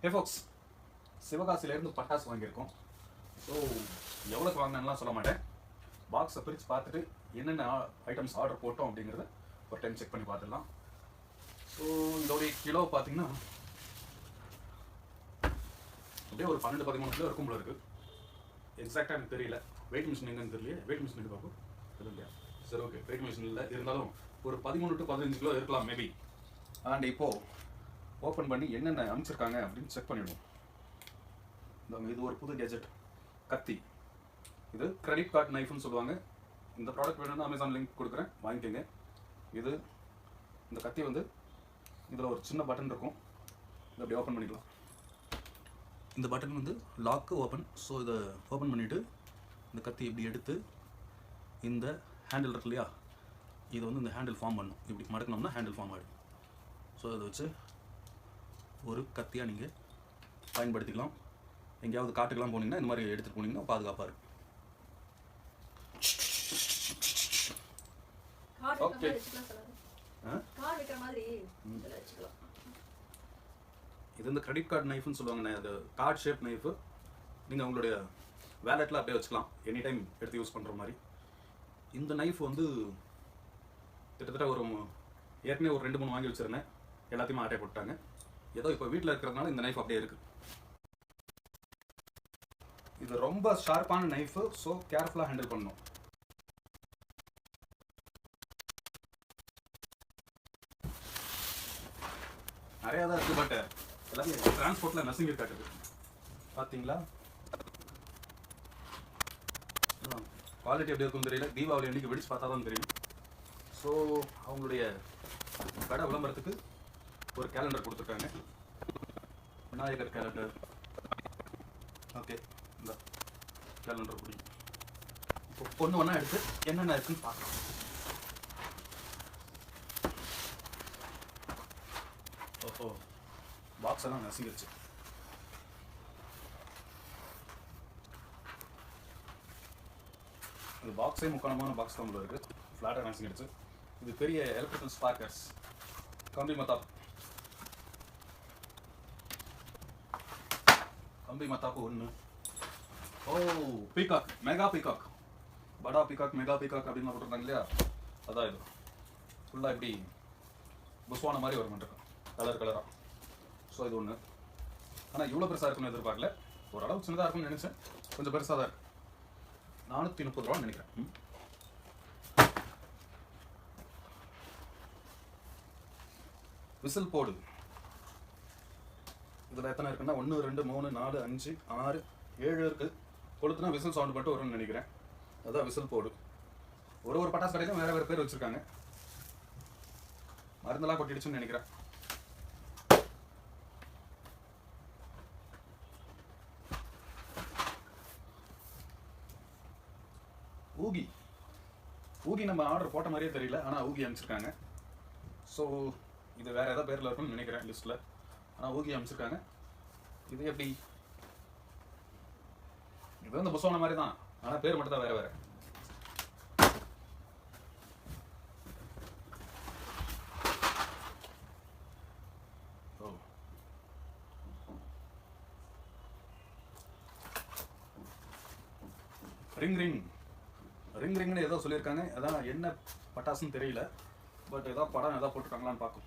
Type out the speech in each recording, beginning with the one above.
ஹே Fox, சிவகாசியிலேருந்து பட்டாசு வாங்கியிருக்கோம். So எவ்வளோக்கு வாங்கினேன்லாம் சொல்ல மாட்டேன். பாக்ஸை பிரித்து பார்த்துட்டு என்னென்ன ஐட்டம்ஸ் ஆர்டர் போட்டோம் அப்படிங்கிறத ஒரு டைம் செக் பண்ணி பார்த்துடலாம். ஸோ இதோடைய கிலோ பார்த்தீங்கன்னா அப்படியே ஒரு 12-13 கிலோ இருக்கும் போல இருக்குது. எக்ஸாக்டாக எனக்கு தெரியல. வெயிட் மிஷின் எங்கன்னு தெரியல. வெயிட் மிஷின் எடுத்து பார்ப்போம். இல்லையா? சரி, ஓகே. வெயிட் மிஷின் இல்லை, இருந்தாலும் ஒரு 13 to 15 கிலோ இருக்கலாம் மேபி. அண்ட் இப்போது ஓப்பன் பண்ணி என்னென்ன அனுப்பிச்சிருக்காங்க அப்படின்னு செக் பண்ணிவிடுவோம். இது ஒரு புது கேஜெட் கத்தி. இது கிரெடிட் கார்டு நைஃப்னு சொல்லுவாங்க. இந்த ப்ராடக்ட் வேணும்னா அமேசான் லிங்க் கொடுக்குறேன், வாங்கிக்கோங்க. இது இந்த கத்தி வந்து இதில் ஒரு சின்ன பட்டன் இருக்கும். இதை அப்படி ஓப்பன் பண்ணிக்கலாம். இந்த பட்டன் வந்து லாக்கு ஓப்பன். ஸோ இதை ஓப்பன் பண்ணிவிட்டு இந்த கத்தி இப்படி எடுத்து இந்த ஹேண்டில் இருக்கு இல்லையா, இது வந்து இந்த ஹேண்டில் ஃபார்ம் பண்ணும். இப்படி மடக்கணும்னா ஹேண்டில் ஃபார்ம் ஆகிடும். ஸோ அதை வச்சு ஒரு கத்தியாக நீங்கள் பயன்படுத்திக்கலாம். எங்கேயாவது காட்டுக்கெல்லாம் போனீங்கன்னா இந்த மாதிரி எடுத்துகிட்டு போனீங்கன்னா பாதுகாப்பாக இருக்கும். ஓகே, இது இந்த கிரெடிட் கார்டு நைஃப்னு சொல்லுவாங்க. அது கார்டு ஷேப் நைஃபு. நீங்கள் உங்களுடைய வேலெட்டில் அப்படியே வச்சுக்கலாம், எனி டைம் எடுத்து யூஸ் பண்ணுற மாதிரி. இந்த நைஃப் வந்து கிட்டத்தட்ட ஒரு ஏற்கனவே ஒரு 2-3 வாங்கி வச்சுருந்தேன். எல்லாத்தையுமே ஆட்டை போட்டாங்க. ஏதோ இப்போ வீட்டில் இருக்கிறதுனால இந்த நைஃப் அப்படியே இருக்குது. இது ரொம்ப ஷார்ப்பான நைஃபு. ஸோ கேர்ஃபுல்லாக ஹேண்டில் பண்ணணும். நிறையா தான் இருக்குது, பட் எல்லாத்தையும் டிரான்ஸ்போர்ட்டில் நசுங்கி காட்டுது. பார்த்தீங்களா? குவாலிட்டி எப்படி இருக்குன்னு தெரியல. தீபாவளி அன்றைக்கி வெடிச்சு பார்த்தா தான் தெரியும். ஸோ அவங்களுடைய கடை விளம்பரத்துக்கு ஒரு கேலண்டர் கொடுத்துருக்காங்க. விநாயகர் கேலண்டர். ஓகே, இந்த கேலண்டர் பிடிக்கும். இப்போ ஒன்று ஒன்றா எடுத்து என்னென்ன இருக்குன்னு பார்க்கலாம். ஓஹோ, பாக்ஸ் எல்லாம் நசுங்கிடுச்சு. இது பாக்ஸே முக்காலமான பாக்ஸ் தான் உள்ள இருக்குது. ஃப்ளாட்டாக நசுங்கிடுச்சு. இது பெரிய எலக்ட்ரிக்கல் ஸ்பார்க்கர்ஸ். கம்பி மத்தாப்பு 1. ஓ, பீகாக், மெகா பீகாக், படா பீகாக், மெகா பீகாக் அப்படின்னு போட்டிருந்தாங்க இல்லையா, அதான் இது. ஃபுல்லாக இப்படி புஸ்வான மாதிரி வரும் இருக்கும், கலராக. ஸோ இது ஒன்று. ஆனால் இவ்வளோ பெருசாக இருக்குன்னு எதிர்பார்க்கல. ஓரளவுக்கு சின்னதாக இருக்குன்னு நினச்சேன். கொஞ்சம் பெருசாக தான் இருக்குது. 430 ரூபான்னு நினைக்கிறேன். விசில் போடு. இதில் எத்தனை இருக்குன்னா 1, 2, 3, 4, 5, 6, 7 இருக்குது. கொளுத்துனா விசில் சவுண்டு மட்டும் வரும்னு நினைக்கிறேன். அதான் விசில் போடு. ஒரு பட்டாசு கடையிலும் வேறு பேர் வச்சுருக்காங்க. மருந்தெல்லாம் கொட்டிடுச்சுன்னு நினைக்கிறேன். ஊகி நம்ம ஆர்டர் போட்ட மாதிரியே தெரியல, ஆனால் ஊகி அனுப்பிச்சிருக்காங்க. ஸோ இது வேறு ஏதாவது பேரில் இருக்குன்னு நினைக்கிறேன் லிஸ்ட்டில். ஆனால் ஊகி அனுப்பிச்சிருக்காங்க. இது எப்படி? இது வந்து புஸ்வான மாதிரி தான், ஆனால் பேர் மட்டும் தான் வேறு வேறு. ஓ, ரிங்னு ஏதோ சொல்லியிருக்காங்க. அதான் என்ன பட்டாசுன்னு தெரியல. பட் ஏதோ படம் ஏதோ போட்டிருக்காங்களான்னு பார்க்கும்.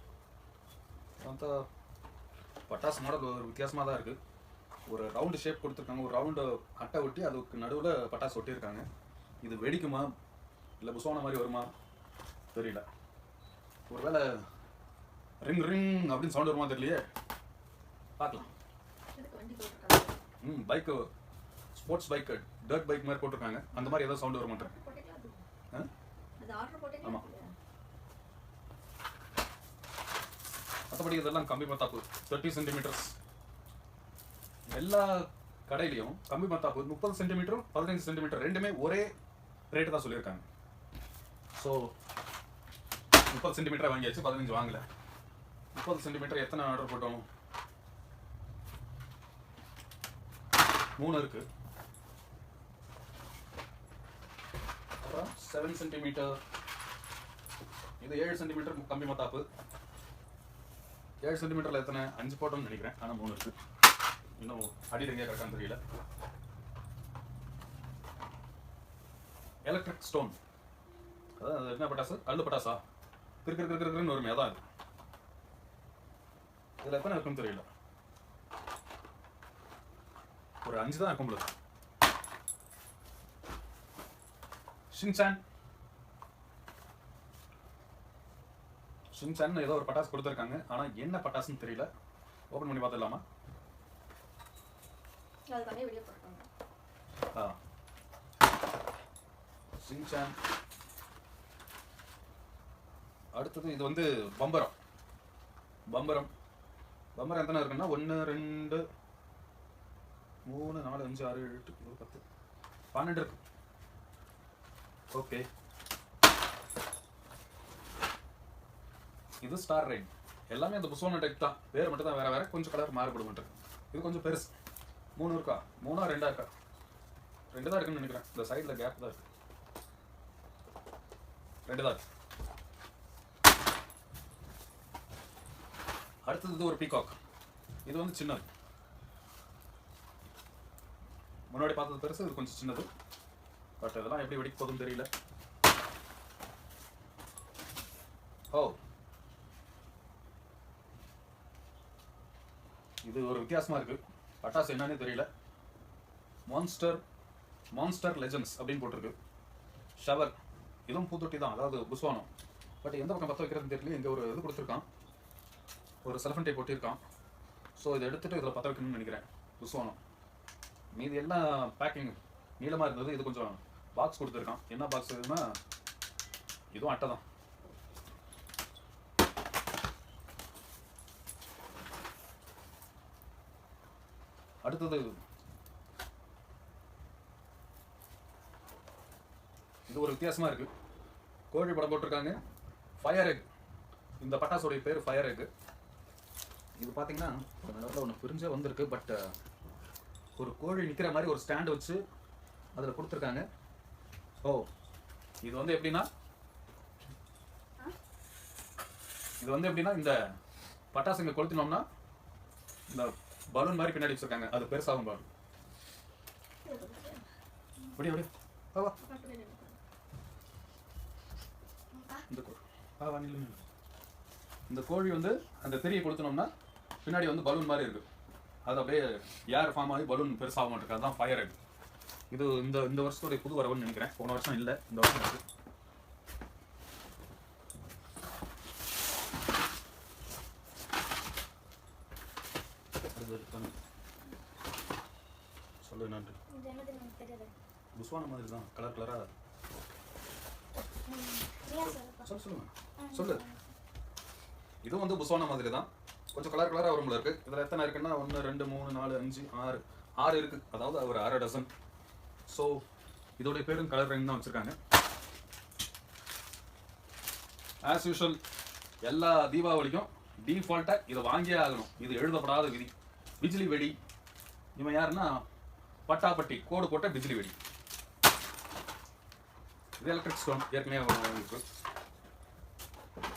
அந்த பட்டாசு மாடல் ஒரு வித்தியாசமாக தான் இருக்குது. ஒரு ரவுண்டு ஷேப் கொடுத்துருக்காங்க. ஒரு ரவுண்டு அட்டை ஒட்டி அதுக்கு நடுவில் பட்டாசு ஒட்டியிருக்காங்க. இது வெடிக்குமா இல்லை புஸ்வான மாதிரி வருமா தெரியல. ஒருவேளை ரிங் அப்படின்னு சவுண்ட் வருமா தெரியலையே. பார்க்கலாம். Bike, sports bike, dirt bike மாதிரி போட்டிருக்காங்க. அந்த மாதிரி ஏதோ சவுண்ட் வர மாட்டேன். ஆமாம். மற்றபடி இதெல்லாம் கம்பி மத்தாப்பு 30 சென்டிமீட்டர்ஸ். எல்லா கடையிலையும் கம்பி மத்தாப்பு 30 சென்டிமீட்டரும் 15 சென்டிமீட்டர் ரெண்டுமே ஒரே ரேட்டு தான் சொல்லியிருக்காங்க. ஸோ 30 சென்டிமீட்டர் வாங்கியாச்சு, 15 வாங்கல. 30 சென்டிமீட்டர் எத்தனை ஆர்டர் போட்டோம்? 3 இருக்கு. அப்புறம் 7 சென்டிமீட்டர். இது 7 சென்டிமீட்டர் கம்பி மத்தாப்பு. 7 சென்டிமீட்டரில் எத்தனை? 5 போட்டோம்னு நினைக்கிறேன். ஆனால் 3 இருக்கு. இன்னும் அடிரங்க கரெக்டாக தெரியல. எலக்ட்ரிக் ஸ்டோன், அதாவது என்ன பட்டாசு? கல் பட்டாசா? கிருக்குன்னு ஒரு மேதான் இது. இதில் எத்தனை இருக்குன்னு தெரியல. ஒரு 5 தான் இருக்கும் போல. ஷின்சான் ஏதோ ஒரு பட்டாசு கொடுத்துருக்காங்க. ஆனா என்ன பட்டாசுன்னு தெரியல. ஓபன் பண்ணி பார்த்துடலாமா? ஷின்சான். அடுத்தது இது வந்து பம்பரம். பம்பரம் எத்தனை இருக்குன்னா 1 2 3 4 5 6 7 8 9 10 12 இருக்கு. ஓகே, இது ஸ்டார் ரெயின். எல்லாமே அந்த புஸ்வானா டைப் தான், பேர் மட்டும் தான் வேற வேற, கொஞ்சம் கலர் மாறுபடும். இது கொஞ்சம் பெருசு. 3 இருக்கா? 3ஆ 2ஆ இருக்கா? 2 தான் இருக்குன்னு நினைக்கிறேன். இந்த சைடில் கேப் தான் இருக்கு. 2 தான் இருக்கு. அடுத்தது இது ஒரு பீகாக். இது வந்து சின்னது. முன்னாடி பார்த்தது பெருசு, இது கொஞ்சம் சின்னது. பட் இதெல்லாம் எப்படி வெடிக்க போகுதுன்னு தெரியல. ஓ, இது ஒரு வித்தியாசமா இருக்கு. பட்டாசு என்னன்னு தெரியல. மான்ஸ்டர் லெஜெண்ட்ஸ் அப்படின்னு போட்டிருக்கு. ஷவர், இதுவும் பூத்தொட்டி தான், அதாவது புஸ்வானம். பட் எந்த பக்கம் பற்ற வைக்கிறதுன்னு தெரியல. இங்கே ஒரு இது கொடுத்துருக்கான், ஒரு செலஃபன் டேப் போட்டிருக்கான். ஸோ இதை எடுத்துட்டு இதில் பற்ற வைக்கணும்னு நினைக்கிறேன். புஸ்வானம் மீதி எல்லாம் பேக்கிங் நீளமாக இருந்தது. இது கொஞ்சம் பாக்ஸ் கொடுத்துருக்கான். என்ன பாக்ஸ் இதுன்னா, இதுவும் அட்டை தான். அடுத்தது இது ஒரு வித்தியாசமா இருக்கு. கோழி படம் போட்டிருக்காங்க. Fire egg. இந்த பட்டாசோடைய பேர் ஃபயர் எக். இது பார்த்தீங்கன்னா ஒரு நேரத்தில் ஒன்று பிரிஞ்சே வந்திருக்கு. பட் ஒரு கோழி நிற்கிற மாதிரி ஒரு ஸ்டாண்டு வச்சு அதில் கொடுத்துருக்காங்க. ஓ, இது வந்து எப்படின்னா இந்த பட்டாசு இங்கே கொளுத்தினோம்னா இந்த பலூன் மாதிரி பின்னாடி வச்சிருக்காங்க, அது பெருசாகும் பலூன். இந்த கோழி வந்து அந்த திரியை கொளுத்தினோம்னா பின்னாடி வந்து பலூன் மாதிரி இருக்கு. அது அப்படியே ஏர் ஃபார்ம் ஆகி பலூன் பெருசாக மாட்டிருக்கு. அதுதான் ஃபயர் எக். இது இந்த வருஷத்தோட புது வரவுன்னு நினைக்கிறேன். போன வருஷம் இல்லை, இந்த வருஷம் இருக்கு. சொல்லு நன்றி. புஸ்வானா மாதிரி தான், கலர் கலரா. சொல்லு. இதுவும் வந்து புஸ்வானா மாதிரி தான், கொஞ்சம் கலர் கலரா வரும்ல இருக்கு. இதுல எத்தனை இருக்குன்னா 1 2 3 4 5 6 இருக்கு. அதாவது ஒரு 1/2 டசன். ஸோ இதோடைய பேரும் கலர் ரெயின் தான் வச்சிருக்காங்க. ஆஸ் யூஷுவல் எல்லா தீபாவளிக்கும் டிஃபால்ட்டா இதை வாங்கியே ஆகணும். இது எழுதப்படாத விதி. பிஜிலி வெடி. இவன் யாருன்னா பட்டாப்பட்டி கோடு போட்ட பிஜிலி வெடி. இது எலக்ட்ரிக் ஸ்டோன். ஏற்கனவே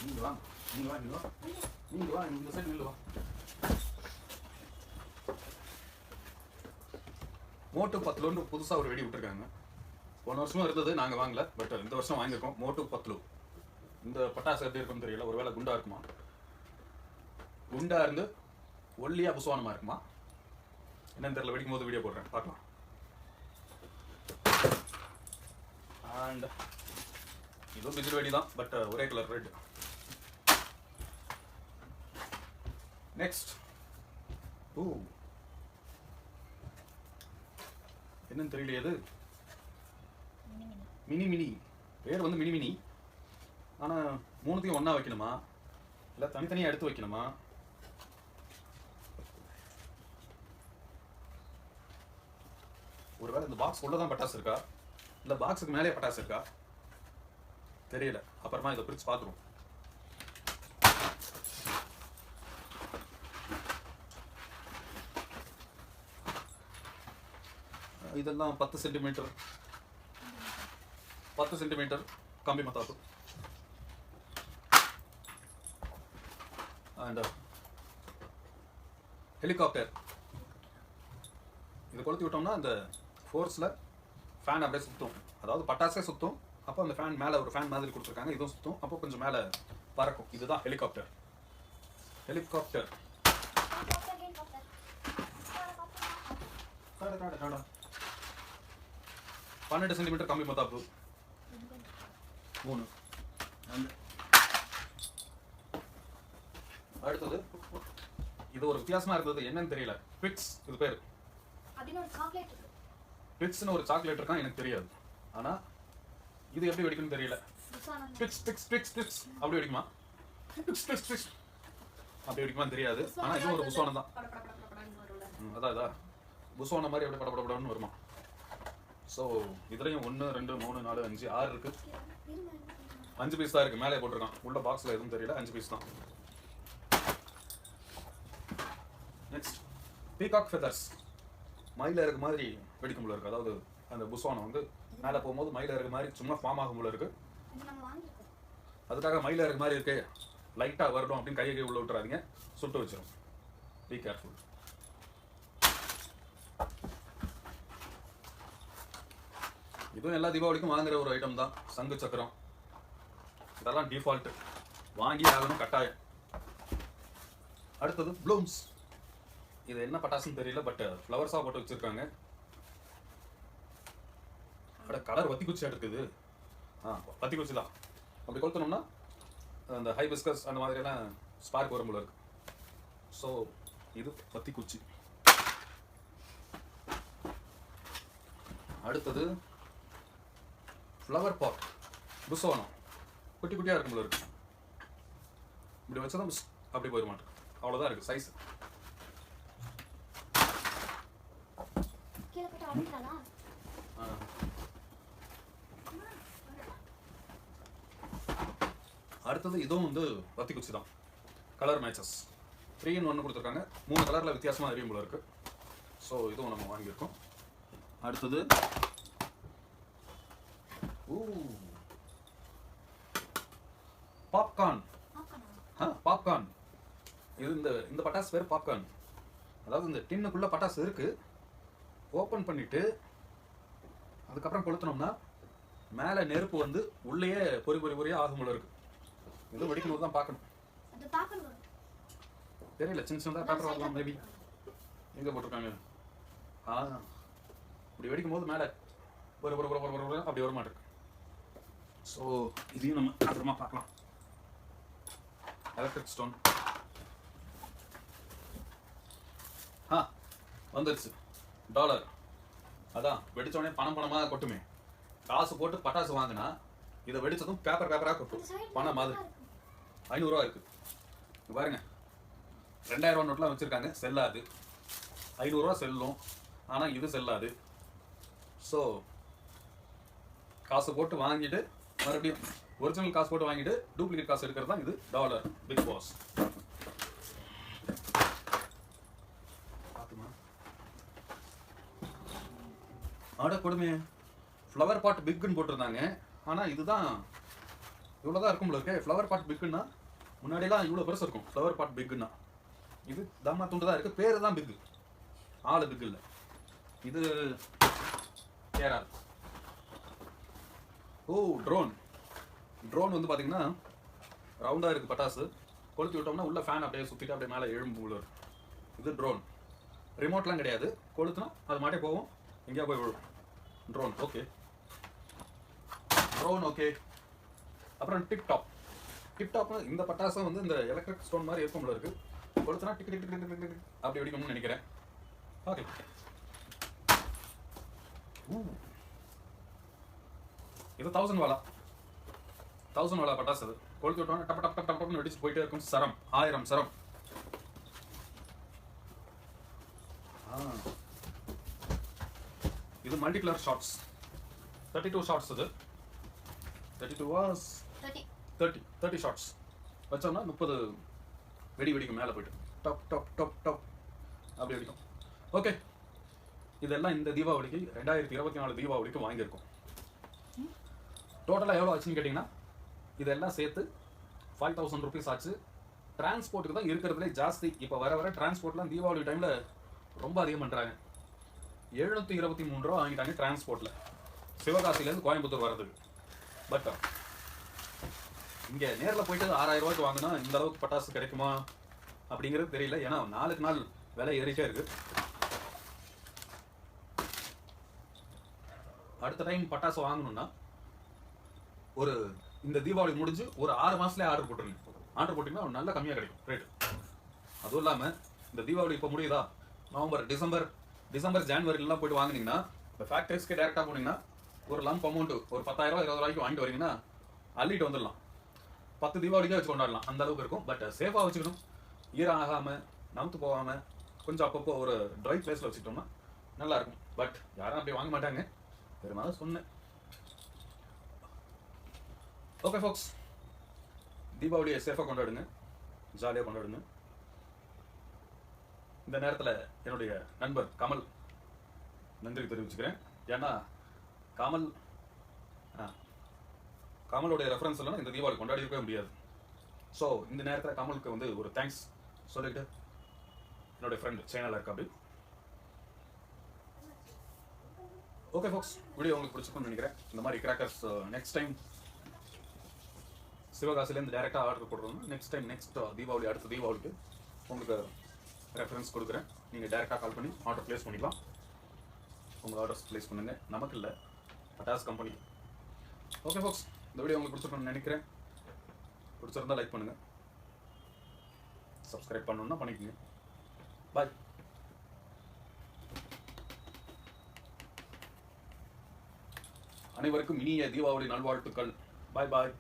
நீங்க வா இந்த சைடு நில்லு வா. மோட்டு 10 புதுசாக ஒரு வெடி விட்டுருக்காங்க. போன வருஷமும் இருந்தது, நாங்கள் வாங்கல. பட் இந்த வருஷம் வாங்கியிருக்கோம். மோட்டு 10. இந்த பட்டாசு எப்படி இருக்குன்னு தெரியல. ஒருவேளை குண்டா இருக்குமா? குண்டா இருந்து ஒல்லியா புஸ்வானமா இருக்குமா என்னன்னு தெரியல. வெடிக்கும் போது வீடியோ போடுறேன், பார்க்கலாம். அண்ட் இதுவும் பிஜிலி வெடி தான், பட் ஒரே கலர் ரெட். நெக்ஸ்ட் என்னன்னு தெரியலையே. அது மினி பேர் வந்து மினி. ஆனா 3த்தையும் ஒண்ணா வைக்கணுமா இல்ல தனித்தனியா எடுத்து வைக்கணுமா? ஒருவேளை இந்த பாக்ஸ் உள்ளதான் பட்டாசு இருக்கா இல்ல பாக்ஸுக்கு மேலே பட்டாசு இருக்கா தெரியல. அப்புறமா இதை பிரிச்சு பார்த்துருவோம். இதெல்லாம் 10 சென்டிமீட்டர் கம்பி மத்தாப்பு. And helicopter. இது கொளுத்தி விட்டோம்னா அந்த ஃபோர்ஸில் ஃபேன் அப்படியே சுற்றும், அதாவது பட்டாசே சுற்றும். அப்போ அந்த ஃபேன் மேலே ஒரு ஃபேன் மாதிரி கொடுத்துருக்காங்க, இதுவும் சுற்றும். அப்போ கொஞ்சம் மேலே பறக்கும். இதுதான் ஹெலிகாப்டர். ஹெலிகாப்டர் 12 சென்டிமீட்டர் கம்மி மத்தாப்பு 3. அடுத்தது இது ஒரு வித்தியாசமா இருந்தது, என்னன்னு தெரியல. பிக்ஸ் இது பேர். பிக்ஸ்னு ஒரு சாக்லேட் இருக்கான், எனக்கு தெரியாது. ஆனா இது எப்படி வெடிக்கும்னு தெரியல. பிக்ஸ் பிக்ஸ் பிக்ஸ் பிக்ஸ் அப்படி வெடிக்குமா? பிக்ஸ் பிக்ஸ் பிக்ஸ் அப்படி வெடிக்குமான்னு தெரியாது. ஆனா இது ஒரு புஸ்வானம் தான். அதான் புஸ்வானம் மாதிரி அப்படியே படப்படப்படன்னு வருமா. ஸோ இதுலையும் 1 2 3 4 5 6 இருக்கு. 5 பீஸ் தான் இருக்கு, மேலே போட்டிருக்கான். உள்ள பாக்ஸ்ல எதுவும் தெரியல, 5 பீஸ் தான். Next peacock feathers. மயில இருக்க மாதிரி வெடிக்கும் போல இருக்கு. அதாவது அந்த புஸ்வானம் வந்து மேலே போகும்போது மயில இருக்க மாதிரி சும்மா ஃபார்ம் ஆகும் போல இருக்கு. அதுக்காக மயில இருக்க மாதிரி இருக்கு, லைட்டா வரணும் அப்படின்னு கையை உள்ள விட்டுறாதீங்க, சுட்டு வச்சிடும். Be careful. இதுவும் எல்லா தீபாவளிக்கும் வாங்குற ஒரு ஐட்டம் தான், சங்கு சக்கரம். இதெல்லாம் டிஃபால்ட், வாங்கி ஆகணும் கட்டாயம். அடுத்தது ப்ளூம்ஸ். இது என்ன பட்டாசுன்னு தெரியல, பட் ஃப்ளவர்ஸாக போட்டு வச்சிருக்காங்க. கலர் வத்தி குச்சியா இருக்குது. வத்தி குச்சி தான். அப்படி கொளுத்தணும்னா அந்த ஹைபிஸ்கஸ் அந்த மாதிரியெல்லாம் ஸ்பார்க் வரும் போல இருக்கு. ஸோ இது வத்தி குச்சி. அடுத்தது ஃப்ளவர் பாட், புஸ்வானம். குட்டி குட்டியாக இருக்கும் போல இருக்கு. இப்படி வச்சதான் அப்படி போயிட மாட்டேன், அவ்வளோதான் இருக்கு சைஸ். அடுத்தது இதுவும் வந்து வத்தி குச்சி தான். கலர் மேட்சஸ் 3 in 1 கொடுத்துருக்காங்க. 3 கலரில் வித்தியாசமாக எரியும் போல இருக்கு. ஸோ இதுவும் நம்ம வாங்கியிருக்கோம். அடுத்தது பாப்கார்ன். பாப்கார்ன். இது இந்த பட்டாசு பேர் பாப்கார்ன். அதாவது இந்த டின்னுக்குள்ள பட்டாசு இருக்கு, ஓப்பன் பண்ணிட்டு அதுக்கப்புறம் கொளுத்தணும்னா மேலே நெருப்பு வந்து உள்ளேயே பொறி பொறி பொறியா ஆகும் போல இருக்கு. இது வெடிக்கும்போது தான் பார்க்கணும். தெரியல, சின்ன சின்னதாக பேப்பர் வரலாம் மேபி. எங்கே போட்டிருக்காங்க? இப்படி வெடிக்கும் போது மேலே ஒரு அப்படி வர மாட்டேருக்கு. ஸோ இதையும் நம்ம அப்புறமா பார்க்கலாம். எலக்ட்ரிக் ஸ்டோன் வந்துருச்சு. டாலர். அதான் வெடிச்சோடனே பணமாக கொட்டுமே. காசு போட்டு பட்டாசு வாங்கினா இதை வெடிச்சதும் பேப்பராக கொட்டும், பணம் மாதிரி. 500 ரூபா இருக்கு பாருங்க. 2000 ரூபா நோட்லாம் வச்சிருக்காங்க, செல்லாது. 500 ரூபா செல்லும், ஆனால் இது செல்லாது. ஸோ காசு போட்டு வாங்கிட்டு மறுபடியும் ஒரிஜினல் காசு போட்டு வாங்கிட்டு டூப்ளிகேட் காசு எடுக்கிறது தான் இது டாலர். Big pass. ஆட கொடுமையே. ஃப்ளவர் பாட் பிக்குன்னு போட்டிருந்தாங்க, ஆனால் இதுதான் இவ்வளோதான் இருக்கும் போல இருக்கு. ஃப்ளவர் பாட் பிக்குன்னா முன்னாடியெல்லாம் இவ்வளோ பெருசு இருக்கும். ஃப்ளவர் பாட் பிக்குன்னா இது தாமா துண்டு தான் இருக்குது, பேர் தான் பிக்கு, ஆள் பிக்கு இல்லை. இது கேரளா. ட்ரோன். ட்ரோன் வந்து பார்த்தீங்கன்னா ரவுண்டாக இருக்குது பட்டாசு. கொளுத்தி விட்டோம்னா உள்ள ஃபேன் அப்படியே சுற்றிட்டு அப்படியே மேலே எழும்பு உள்ள. இது ட்ரோன். ரிமோட்லாம் கிடையாது, கொளுத்துனா அது மாட்டே போகும், எங்கேயா போய் விழும். Drone okay, drone okay. அப்புறம் டிப்டாப். டிப்டாப்னு இந்த பட்டாசும் வந்து இந்த எலக்ட்ரிக் ஸ்டோன் மாதிரி இருக்கும் போல இருக்கு. கொளுத்துனா டிக் டிக் டிக் டிக் டிக் அப்படி வெடிக்கணும்னு நினைக்கிறேன். ஓகே. இது 1000 வாலா. 1000 வாலா பட்டாசு. அது கொளுத்தி விட்டோம்னா டப் டப் டப் டப்னு வெடிச்சு போயிட்டே இருக்கும். சரம் 1000 சரம். இது மல்டி கலர் ஷாட்ஸ். 32 ஷாட்ஸ். இது 32 வாஸ் 30 ஷாட்ஸ் வச்சோம்னா 30 வெடிக்கும் மேலே போயிட்டு டப் டப் டப் டப் அப்படி வெடிக்கும். ஓகே, இதெல்லாம் இந்த தீபாவளிக்கு 2024 தீபாவளிக்கு வாங்கியிருக்கோம். டோட்டலாக எவ்வளோ ஆச்சுன்னு கேட்டிங்கன்னா இதெல்லாம் சேர்த்து 5000 rupees ஆச்சு. டிரான்ஸ்போர்ட்டுக்கு தான் இருக்கிறதுலே ஜாஸ்தி. இப்போ வர டிரான்ஸ்போர்ட்லாம் தீபாவளி டைமில் ரொம்ப அதிகம் பண்ணுறாங்க. 723 ரூபா வாங்கிட்டாங்க டிரான்ஸ்போர்ட்டில், சிவகாசிலேருந்து கோயம்புத்தூர் வர்றதுக்கு. பட் இங்கே நேரில் போயிட்டு 6000 ரூபாய்க்கு வாங்கினா இந்த அளவுக்கு பட்டாசு கிடைக்குமா அப்படிங்கிறது தெரியல. ஏன்னா நாளுக்கு நாள் விலை ஏறிட்டே இருக்கு. அடுத்த டைம் பட்டாசு வாங்கணும்னா ஒரு இந்த தீபாவளி முடிஞ்சு ஒரு 6 மாசத்துலேயே ஆர்டர் போட்டுருங்க. ஆர்டர் போட்டிங்கன்னா நல்லா கம்மியாக கிடைக்கும் ரேட்டு. அதுவும் இல்லாமல் இந்த தீபாவளி இப்போ முடியுதா, நவம்பர் டிசம்பர் ஜான்வரிலாம் போயிட்டு வாங்கினீங்கன்னா இந்த ஃபேக்ட்ரிஸ்க்கு டேரெக்டாக போனீங்கன்னா ஒரு லம்ப் அமௌண்ட்டு ஒரு 10,000 20 ரூபாய்க்கு வாங்கிட்டு வரீங்கன்னா அள்ளிட்டு வந்துடலாம். 10 தீபாவளிக்கே வச்சு கொண்டாடலாம், அந்த அளவுக்கு இருக்கும். பட் சேஃபாக வச்சுக்கணும், ஈரம் ஆகாமல் நவுத்து போகாமல் கொஞ்சம் அப்பப்போ ஒரு ட்ரை பிளேஸில் வச்சுக்கிட்டோம்னா நல்லா இருக்கும். பட் யாரும் அப்படி வாங்க மாட்டாங்க, பெருமாள் சொன்னேன். ஓகே ஃபோக்ஸ், தீபாவளியை சேஃபாக கொண்டாடுங்க, ஜாலியாக கொண்டாடுங்க. இந்த நேரத்தில் என்னுடைய நண்பர் கமல் நன்றி தெரிவிச்சுக்கிறேன். ஏன்னா கமலுடைய ரெஃபரன்ஸ் இல்லைன்னா இந்த தீபாவளி கொண்டாடி இருக்கவே முடியாது. ஸோ இந்த நேரத்தில் கமலுக்கு வந்து ஒரு தேங்க்ஸ் சொல்லிட்டு என்னுடைய ஃப்ரெண்ட் சேனலில் இருக்கா அப்படி. ஓகே ஃபோக்ஸ், வீடியோ உங்களுக்கு பிடிச்சிருக்குன்னு நினைக்கிறேன். இந்த மாதிரி கிராக்கர்ஸ் நெக்ஸ்ட் டைம் சிவகாசிலேருந்து டேரெக்டாக ஆர்டர் போடுறோம்னா நெக்ஸ்ட் தீபாவளி அடுத்த தீபாவளிக்கு உங்களுக்கு ரெஃபரன்ஸ் கொடுக்குறேன். நீங்கள் டேரெக்டாக கால் பண்ணி ஆர்டர் ப்ளேஸ் பண்ணிக்கலாம். உங்கள் ஆர்டர்ஸ் ப்ளேஸ் பண்ணுங்கள், நமக்கு இல்லை பட்டாஸ் கம்பெனி. ஓகே ஃபோக்ஸ், இந்த வீடியோ உங்களுக்கு பிடிச்சிருக்குன்னு நினைக்கிறேன். பிடிச்சிருந்தா லைக் பண்ணுங்கள், சப்ஸ்கிரைப் பண்ணணுன்னா பண்ணிக்கோங்க. பாய். அனைவருக்கும் இனிய தீபாவளி நல்வாழ்த்துக்கள். பாய் பாய்.